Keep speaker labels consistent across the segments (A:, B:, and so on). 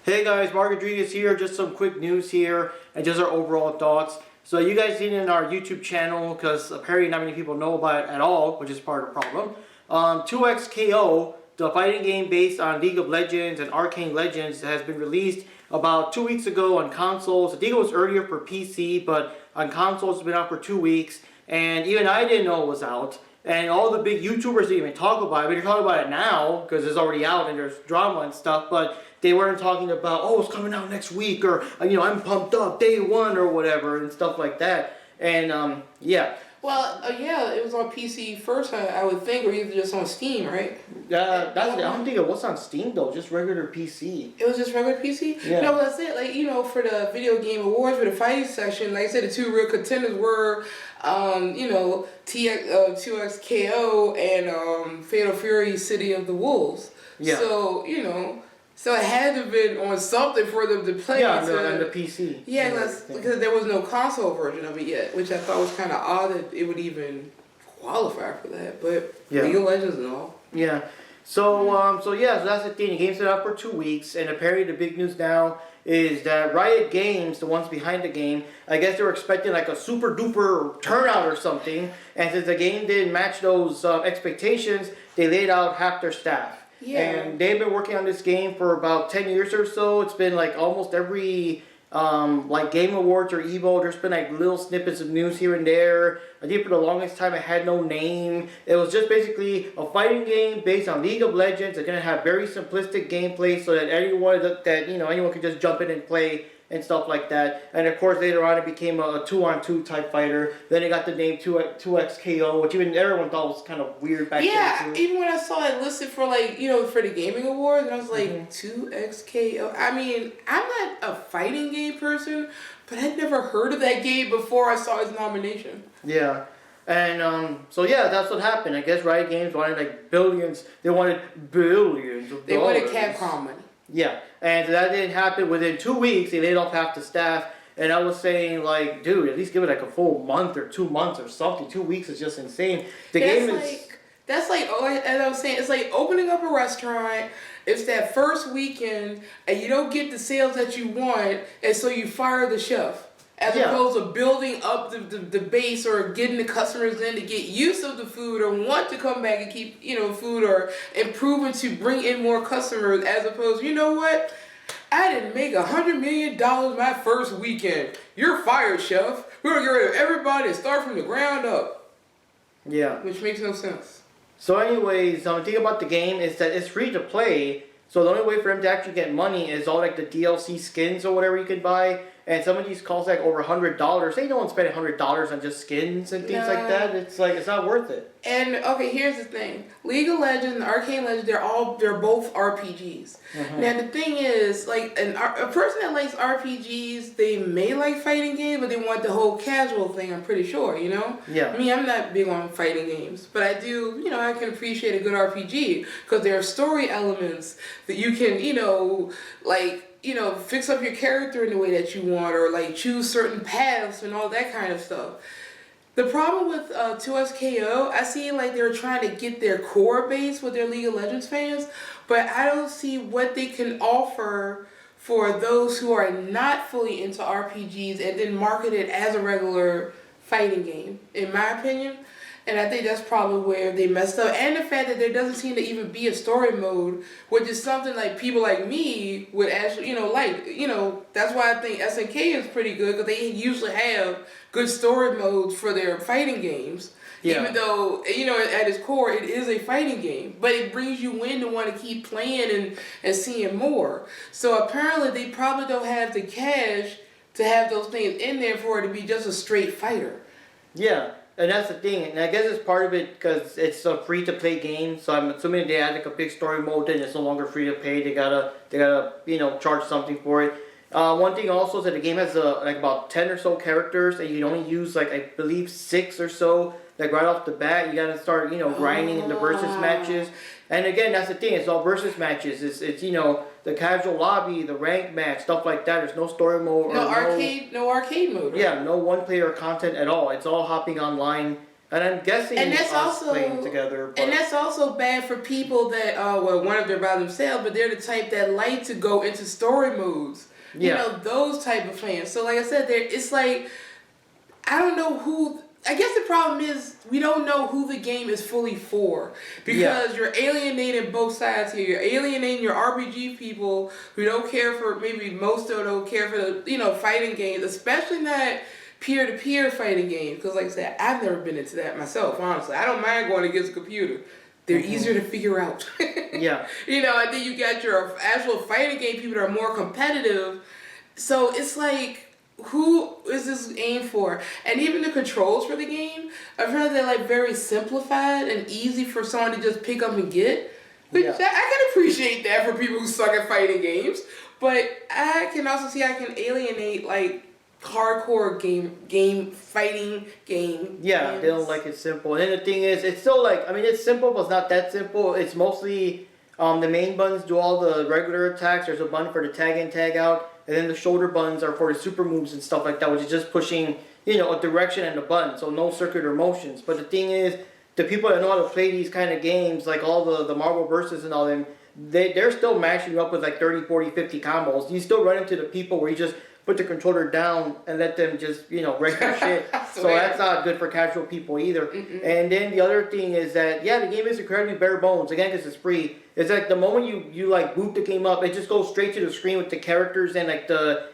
A: Hey guys, Mark Rodriguez here. Just some quick news here and just our overall thoughts. So you guys seen it in our YouTube channel because apparently not many people know about it at all, which is part of the problem. 2XKO, the fighting game based on League of Legends and Arcane Legends, has been released about 2 weeks ago on consoles. I think it was earlier for PC, but on consoles it's been out for 2 weeks. And even I didn't know it was out. And all the big YouTubers didn't even talk about it. But they're talking about it now because it's already out and there's drama and stuff. But they weren't talking about, oh, it's coming out next week, or I'm pumped up day one or whatever and stuff like that. And yeah.
B: Well, yeah, it was on PC first, I would think, or either just on Steam, right?
A: I don't think it was on Steam though, just regular PC.
B: It was just regular PC?
A: Yeah.
B: No, that's it. Like, for the video game awards, for the fighting section, like I said, the two real contenders were, 2XKO and Fatal Fury City of the Wolves.
A: Yeah.
B: So, so it had to have been on something for them to play.
A: Yeah, on the PC.
B: Yeah, because there was no console version of it yet, which I thought was kind of odd that it would even qualify for that. But
A: yeah.
B: League of Legends and all.
A: Yeah. So that's the thing. The game's been out for 2 weeks, and apparently the big news now is that RIOT Games, the ones behind the game, I guess they were expecting like a super duper turnout or something, and since the game didn't match those expectations, they laid out half their staff.
B: Yeah.
A: And they've been working on this game for about 10 years or so. It's been like almost every like Game Awards or Evo, there's been like little snippets of news here and there. I think for the longest time it had no name. It was just basically a fighting game based on League of Legends. It's gonna have very simplistic gameplay so that anyone anyone can just jump in and play and stuff like that. And of course later on it became a 2-on-2 type fighter. Then it got the name 2XKO, which even everyone thought was kind of weird back then.
B: Yeah, even when I saw it listed for for the gaming awards, and I was like, 2XKO. I mean, I'm not a fighting game person, but I'd never heard of that game before I saw its nomination.
A: Yeah. And so yeah, that's what happened. I guess Riot Games wanted like billions. They wanted billions of dollars.
B: They wanted Capcom money.
A: Yeah, and that didn't happen. Within 2 weeks, they laid off half the staff. And I was saying, like, dude, at least give it like a full month or 2 months or something. 2 weeks is just insane.
B: That's like, as I was saying, it's like opening up a restaurant. It's that first weekend, and you don't get the sales that you want, and so you fire the chef. As opposed to building up the base or getting the customers in to get use of the food or want to come back and keep, food or improving to bring in more customers, as opposed to, you know what? I didn't make $100 million my first weekend. You're fired, chef. We're going to get rid of everybody and start from the ground up.
A: Yeah.
B: Which makes no sense.
A: So anyways, the thing about the game is that it's free to play. So the only way for them to actually get money is all like the DLC skins or whatever you can buy. And some of these cost like over $100. Say no one spent $100 on just skins and things like that. It's like, it's not worth it.
B: And okay, here's the thing: League of Legends and Arcane Legends, they're both RPGs. Now the thing is, like a person that likes RPGs, they may like fighting games, but they want the whole casual thing. I'm pretty sure,
A: Yeah.
B: I mean, I'm not big on fighting games, but I do, I can appreciate a good RPG because there are story elements that you can, fix up your character in the way that you want, or like choose certain paths and all that kind of stuff. The problem with 2XKO, I see like they're trying to get their core base with their League of Legends fans, but I don't see what they can offer for those who are not fully into RPGs and then market it as a regular fighting game, in my opinion. And I think that's probably where they messed up. And the fact that there doesn't seem to even be a story mode, which is something like people like me would actually, like. That's why I think SNK is pretty good, because they usually have good story modes for their fighting games. Yeah. Even though, at its core, it is a fighting game. But it brings you in to want to keep playing and seeing more. So apparently they probably don't have the cash to have those things in there for it to be just a straight fighter.
A: Yeah. And that's the thing, and I guess it's part of it because it's a free-to-play game. So I'm assuming they add like a big story mode, and it's no longer free to pay. They gotta charge something for it. One thing also is that the game has like about 10 or so characters, and you can only use like I believe 6 or so. Like right off the bat, you gotta start grinding in the versus matches. And again, that's the thing. It's all versus matches. It's the casual lobby, the ranked match, stuff like that. There's no story mode.
B: No arcade mode. Right?
A: Yeah, no one-player content at all. It's all hopping online And I'm guessing
B: And that's
A: us
B: also
A: playing together. But...
B: And that's also bad for people that one of them by themselves, but they're the type that like to go into story modes.
A: Yeah.
B: You know, those type of fans. So like I said, it's like I don't know who. I guess the problem is we don't know who the game is fully for because you're alienating both sides here. You're alienating your RPG people who don't care for maybe most of them don't care for the fighting games, especially not peer-to-peer fighting games. Because like I said, I've never been into that myself. Honestly, I don't mind going against a computer. They're easier to figure out.
A: Yeah.
B: And then you got your actual fighting game people that are more competitive. So it's like, who is this aimed for? And even the controls for the game, I've heard they're like very simplified and easy for someone to just pick up and get. Which I can appreciate that for people who suck at fighting games. But I can also see I can alienate like hardcore fighting game.
A: Yeah,
B: games.
A: they don't like it simple. And then the thing is, it's still like, I mean, it's simple, but it's not that simple. It's mostly the main buttons do all the regular attacks. There's a button for the tag in, tag out. And then the shoulder buttons are for the super moves and stuff like that, which is just pushing, a direction and a button. So no circular motions. But the thing is, the people that know how to play these kind of games, like all the Marvel Versus and all them, they're still mashing up with like 30, 40, 50 combos. You still run into the people where you just put the controller down and let them just, wreck your shit. So that's not good for casual people either. And then the other thing is that, the game is incredibly bare bones. Again, because it's free. It's like the moment you like boot the game up, it just goes straight to the screen with the characters and like the,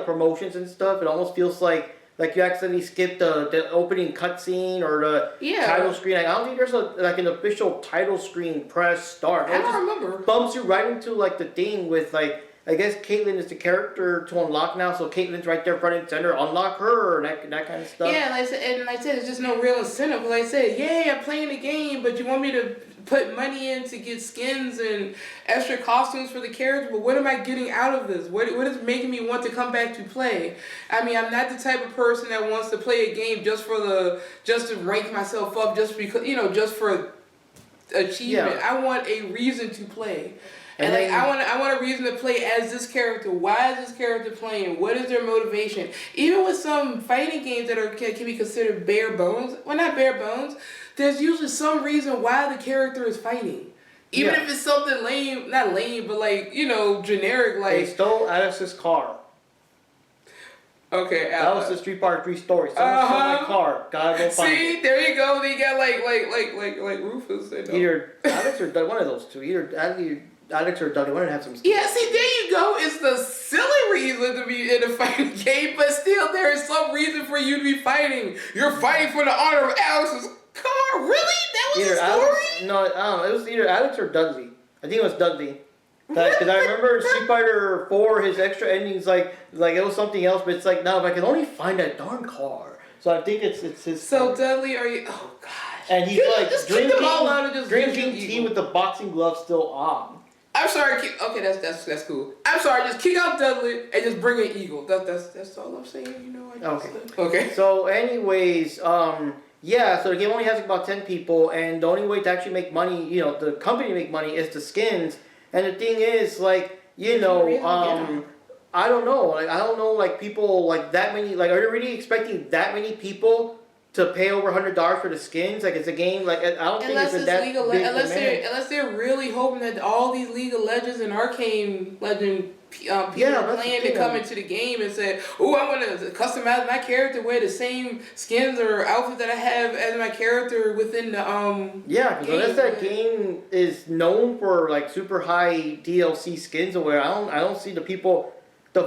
A: promotions and stuff. It almost feels like you accidentally skipped the opening cutscene or the title screen. Like, I don't think there's an official title screen press start.
B: I don't remember.
A: Bumps you right into like the thing with like, I guess Caitlyn is the character to unlock now, so Caitlyn's right there front and center. Unlock her, and that kind of stuff.
B: Yeah, like I said, it's just no real incentive. Like I said, yay, I'm playing the game, but you want me to put money in to get skins and extra costumes for the character, but what am I getting out of this? What is making me want to come back to play? I mean, I'm not the type of person that wants to play a game just to rank myself up, just because, just for achievement.
A: Yeah.
B: I want a reason to play. And
A: then,
B: I want a reason to play as this character. Why is this character playing? What is their motivation? Even with some fighting games that can be considered bare bones, well, not bare bones, there's usually some reason why the character is fighting. Even if it's something lame, not lame, but like, generic, like...
A: They stole Alice's car.
B: Okay,
A: that was the Street Fighter 3 story. Someone stole my car. Gotta go find it.
B: See, there you go. They got like Rufus.
A: Either Alex or Doug, one of those two. Either Alex or Doug, they wanted to have some skills.
B: Yeah, see, there you go. It's the silly reason to be in a fighting game, but still, there is some reason for you to be fighting. You're fighting for the honor of Alex's car. Really? That was
A: either
B: the story?
A: Alex, no, I don't know. It was either Alex or Dudley. I think it was Dudley. Because I remember Street Fighter 4, his extra endings, like it was something else, but it's like, no, if I can only find that darn car. So I think it's his.
B: So, Dudley, are you. Oh, gosh.
A: And he's like
B: just kick them all out and just
A: drinking tea with the boxing glove still on.
B: I'm sorry. Okay, that's cool. I'm sorry. Just kick out Dudley and just bring in Eagle. That's all I'm saying. Okay.
A: So, anyways, so the game only has like about 10 people, and the only way to actually make money, the company to make money is the skins. And the thing is, like, I don't know. Like, I don't know, like, people, like, that many, like, are you really expecting that many people to pay over $100 for the skins? Like, it's a game, like, I don't think it's that big
B: unless they're really hoping that all these League of Legends and Arcane Legend people are planning to come into the game and say, oh, I want to customize my character, wear the same skins or outfit that I have as my character within the
A: because unless that game is known for like super high DLC skins or where I don't see the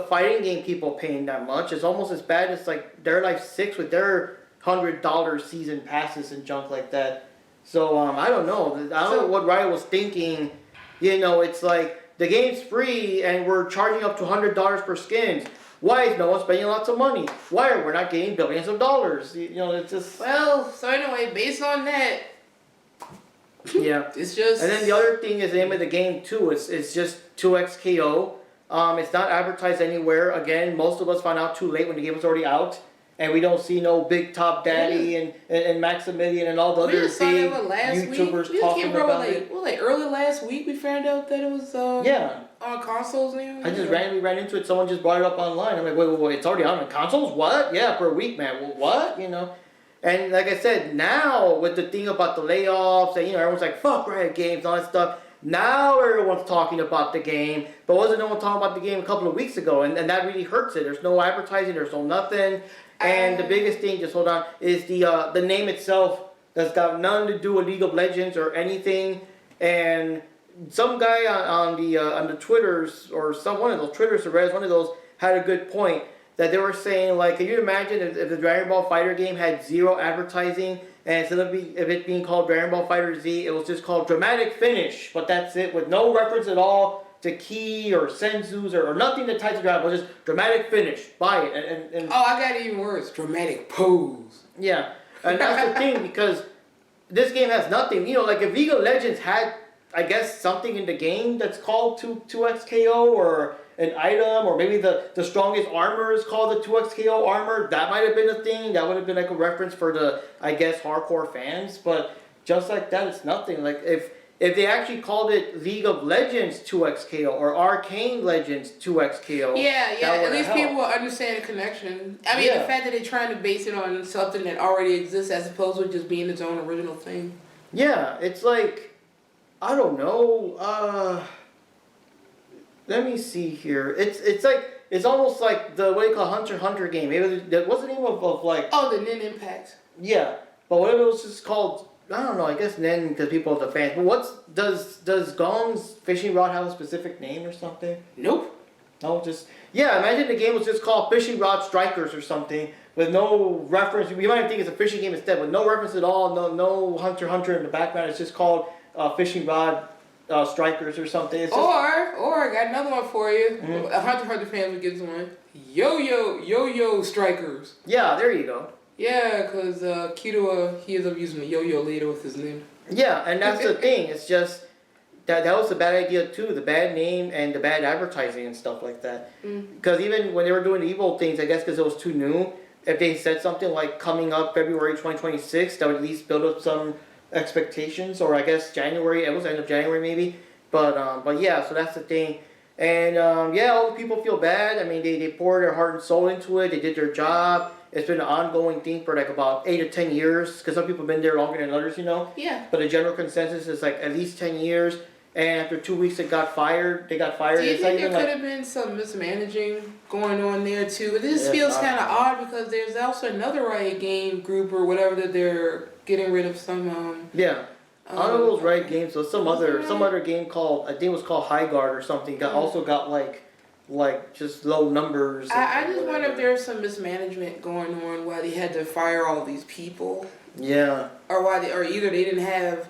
A: fighting game people paying that much. It's almost as bad as like Their Life 6 with their $100 season passes and junk like that. So I don't know. I don't know what Riot was thinking. It's like, the game's free and we're charging up to $100 per skins. Why is no one spending lots of money? Why are we not getting billions of dollars? It's just...
B: Well, so anyway, based on that...
A: Yeah.
B: It's just...
A: And then the other thing is the name of the game too. It's just 2XKO. It's not advertised anywhere. Again, most of us found out too late when the game was already out. And we don't see no Big Top Daddy and Maximilian and all the other big YouTubers talking about it.
B: Like early last week we found out that it was on consoles now.
A: I just randomly ran into it. Someone just brought it up online. I'm like, wait, it's already on consoles? What? Yeah, for a week, man. Well, what? And like I said, now with the thing about the layoffs and everyone's like fuck Riot Games and all that stuff. Now everyone's talking about the game, but wasn't no one talking about the game a couple of weeks ago, and that really hurts it. There's no advertising, there's no nothing, and the biggest thing, just hold on, is the name itself that's got nothing to do with League of Legends or anything. And some guy on the Twitters or one of those Twitters or Reddit, one of those had a good point that they were saying like, can you imagine if the Dragon Ball Fighter game had zero advertising? And instead of it being called Dragon Ball Fighter Z, it was just called Dramatic Finish. But that's it, with no reference at all to Ki or Senzu's or nothing that ties to Dragon Ball. Just Dramatic Finish. Buy it. And
B: oh, I got it even worse. Dramatic Pose.
A: Yeah, and that's the thing, because this game has nothing. Like if League of Legends had, I guess, something in the game that's called 2xKO or an item, or maybe the strongest armor is called the 2xKO armor. That might have been a thing. That would have been like a reference for the, I guess, hardcore fans. But just like that, it's nothing. Like if they actually called it League of Legends 2xKO or Arcane Legends 2xKO.
B: Yeah. At least people will understand the connection. I mean, the fact that they're trying to base it on something that already exists as opposed to just being its own original thing.
A: Yeah, it's like, I don't know. Let me see here. It's like, it's almost like the what you call Hunter x Hunter game. Maybe what's the name of like?
B: Oh, the Nin Impact.
A: Yeah, but whatever it was just called. I don't know. I guess Nin because people are the fans. But does Gong's fishing rod have a specific name or something?
B: Nope.
A: No, just imagine the game was just called Fishing Rod Strikers or something with no reference. You might think it's a fishing game instead, with no reference at all. No Hunter x Hunter in the background. It's just called Fishing Rod Strikers or something. It's just,
B: or I got another one for you. A Hunter x Hunter fan would get one. Yo-yo Strikers.
A: Yeah, there you go.
B: Yeah, because Kito, he ends up using the yo-yo later with his name.
A: Yeah, and that's the thing. It's just that was a bad idea too. The bad name and the bad advertising and stuff like that. Because even when they were doing the evil things, I guess because it was too new, if they said something like coming up February 2026, that would at least build up some expectations. Or I guess January, it was end of January maybe. But yeah, so that's the thing. And all the people feel bad. I mean, they poured their heart and soul into it. They did their job. It's been an ongoing thing for like about 8 to 10 years, because some people have been there longer than others,
B: Yeah.
A: But the general consensus is like at least 10 years. And after 2 weeks, they got fired. Do you
B: think there could have been some mismanaging going on there too? This feels kind of odd because there's also another Riot Game group or whatever that they're getting rid of some.
A: Yeah. I don't know those Riot Games. So some other game called, I think it was called High Guard or something. Also got like just low numbers.
B: I just wonder if there's some mismanagement going on why they had to fire all these people.
A: Yeah.
B: Or or either they didn't have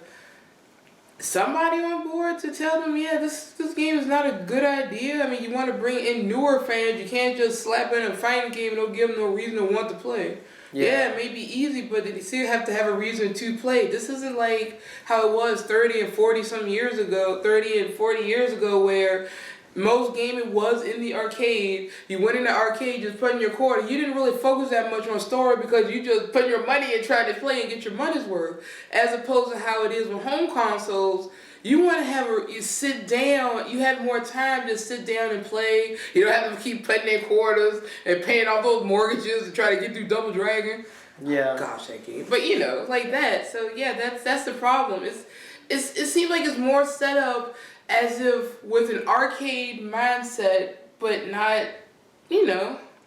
B: somebody on board to tell them, this game is not a good idea. I mean, you want to bring in newer fans. You can't just slap in a fighting game and don't give them no reason to want to play. Yeah, it may be easy, but they still have to have a reason to play. This isn't like how it was 30 and 40 years ago, where most gaming was in the arcade. You went in the arcade just putting your quarter. You didn't really focus that much on story because you just put your money and tried to play and get your money's worth. As opposed to how it is with home consoles. You want to you sit down, you have more time to sit down and play. You don't have to keep putting in quarters and paying off those mortgages to try to get through Double Dragon.
A: Yeah.
B: Gosh, that game. But like that. So yeah, that's the problem. It seems like it's more set up as if with an arcade mindset, but not,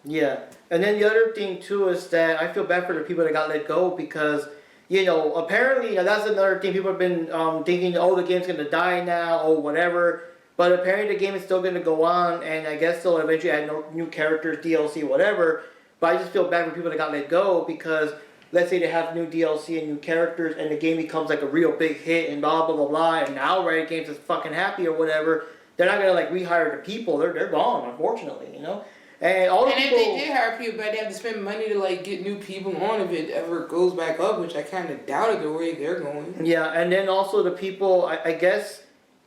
A: Yeah. And then the other thing too is that I feel bad for the people that got let go, because apparently, that's another thing people have been thinking, the game's going to die now, or whatever. But apparently the game is still going to go on, and I guess they'll eventually add new characters, DLC, whatever. But I just feel bad for people that got let go, because let's say they have new DLC and new characters, and the game becomes like a real big hit, and blah, blah, blah, blah, and now Riot Games is fucking happy or whatever. They're not going to rehire the people. They're gone, unfortunately, And
B: if they did hire people, but they have to spend money to get new people on if it ever goes back up, which I kind of doubted the way they're going.
A: Yeah, and then also the people, I guess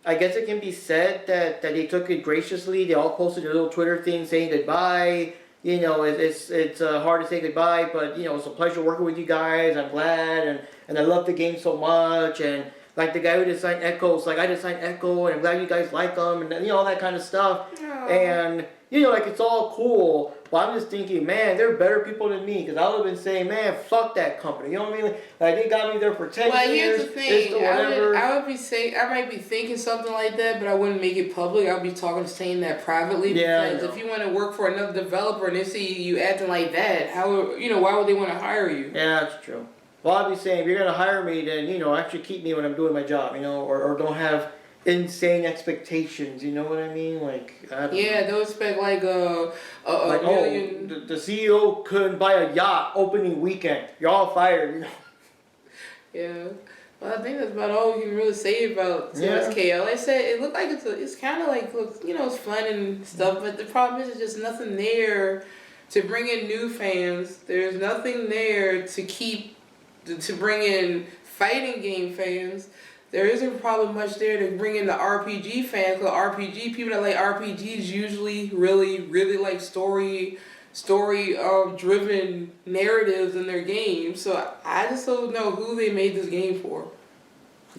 A: it can be said that they took it graciously. They all posted their little Twitter thing saying goodbye. It's hard to say goodbye, but it's a pleasure working with you guys. I'm glad, and I love the game so much, and like the guy who designed Echo's like, I designed Echo and I'm glad you guys like them and you know all that kind of stuff.
B: Aww.
A: And you know, like it's all cool, but I'm just thinking, man, they're better people than me because I would have been saying, man, fuck that company. You know what I mean? Like they got me there for 10
B: well,
A: years.
B: here's the thing.
A: Whatever.
B: I might be thinking something like that, but I wouldn't make it public. I'll be saying that privately.
A: Yeah,
B: because if you want to work for another developer and they see you acting like that, why would they want to hire you?
A: Yeah, that's true. Well, I'd be saying, if you're gonna hire me, then you know, actually keep me when I'm doing my job, you know, or don't have insane expectations. You know what I mean? Like, I don't know.
B: Don't expect like a million.
A: Oh, the CEO couldn't buy a yacht opening weekend. You're all fired. You know.
B: Yeah. Well, I think that's about all we can really say about TSKO. Like I said, it looked like it's kind of like, you know, it's fun and stuff, but the problem is there's just nothing there to bring in new fans. There's nothing there to bring in fighting game fans. There isn't probably much there to bring in the RPG fans. Because RPG people that like RPGs usually really like story driven narratives in their games. So I just don't know who they made this game for.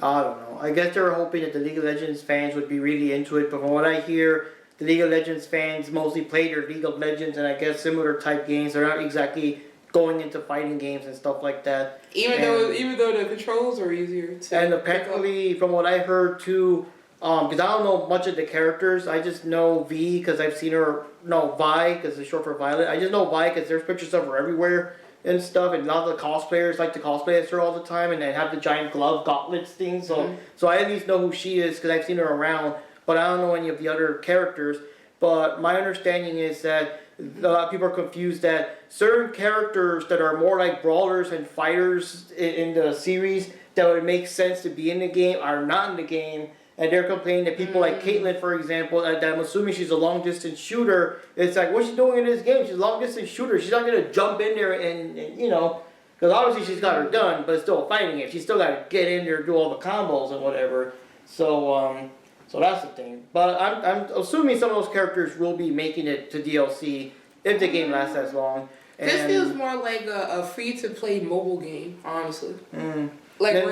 A: I don't know. I guess they were hoping that the League of Legends fans would be really into it, but from what I hear, the League of Legends fans mostly play their League of Legends and I guess similar type games. They're not exactly going into fighting games and stuff like that.
B: Even though the controls are easier to
A: and apparently, from what I heard too, because I don't know much of the characters, I just know V because I've seen her. No, Vi because it's short for Violet. I just know Vi because there's pictures of her everywhere and stuff, and a lot of the cosplayers like to cosplay as her all the time, and they have the giant glove gauntlets thing. So I at least know who she is because I've seen her around, but I don't know any of the other characters. But my understanding is that a lot of people are confused that certain characters that are more like brawlers and fighters in the series that would make sense to be in the game are not in the game. And they're complaining that people like Caitlyn, for example, that I'm assuming she's a long distance shooter. It's like, what's she doing in this game? She's a long distance shooter. She's not going to jump in there and you know, because obviously she's got her gun, but it's still a fighting game. She's still got to get in there, do all the combos and whatever. So that's the thing. But I'm assuming some of those characters will be making it to DLC if the game lasts as long. And
B: this feels more like a free to play mobile game, honestly. Like the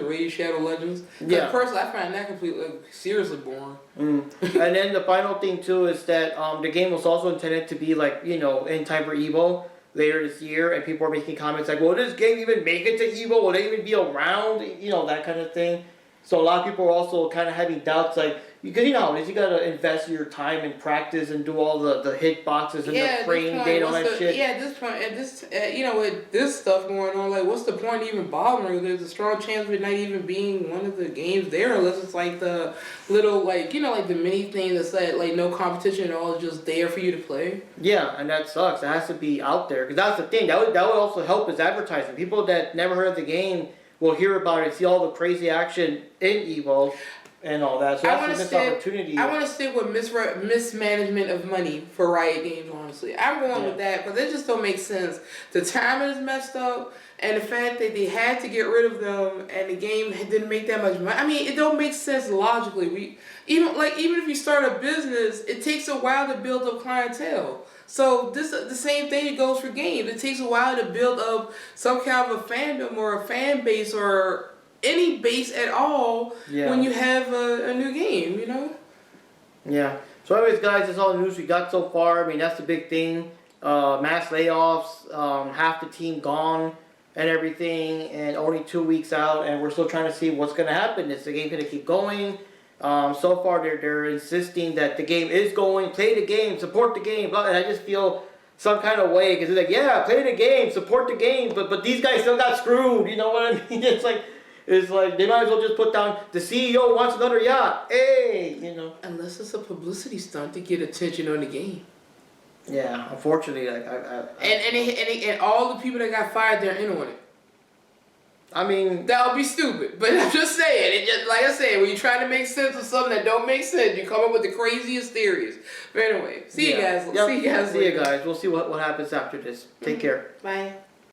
B: Raid Shadow Legends.
A: Yeah.
B: Personally, I find that completely seriously boring.
A: And then the final thing too is that the game was also intended to be like, you know, in time for Evo later this year, and people are making comments like, will this game even make it to Evo? Will they even be around? You know, that kind of thing. So a lot of people are also kind of having doubts, like, because you know how it is, you gotta invest your time and practice and do all the hit boxes and the frame data and all that shit.
B: Yeah, at this point, you know, with this stuff going on, like, what's the point of even bothering? There's a strong chance of it not even being one of the games there, unless it's like the little, like, you know, like the mini thing that's like no competition at all, it's just there for you to play. Yeah,
A: and that sucks. It has to be out there, because that's the thing. That would also help as advertising. People that never heard of the game will hear about it, see all the crazy action in Evo and all that. So that's a missed opportunity.
B: I want to stick with mismanagement of money for Riot Games, honestly. I'm going with that, because it just don't make sense. The timing is messed up, and the fact that they had to get rid of them, and the game didn't make that much money. I mean, it don't make sense logically. Even if you start a business, it takes a while to build up clientele. So the same thing goes for games. It takes a while to build up some kind of a fandom or a fan base or any base at all when you have a new game, you know?
A: Yeah. So anyways, guys, that's all the news we got so far. I mean, that's the big thing. Mass layoffs, half the team gone and everything, and only 2 weeks out, and we're still trying to see what's going to happen. Is the game going to keep going? So far, they're insisting that the game is going, play the game, support the game, and I just feel some kind of way, because it's like, yeah, play the game, support the game, but these guys still got screwed, you know what I mean? It's like they might as well just put down, the CEO wants another yacht, hey, you know.
B: Unless it's a publicity stunt to get attention on the game.
A: Yeah, unfortunately, like
B: and all the people that got fired, they're in on it.
A: I mean,
B: that would be stupid, but I'm just saying. It just, like I said, when you're trying to make sense of something that don't make sense, you come up with the craziest theories. But anyway, see you guys.
A: See you guys. We'll see what happens after this. Take care.
B: Bye.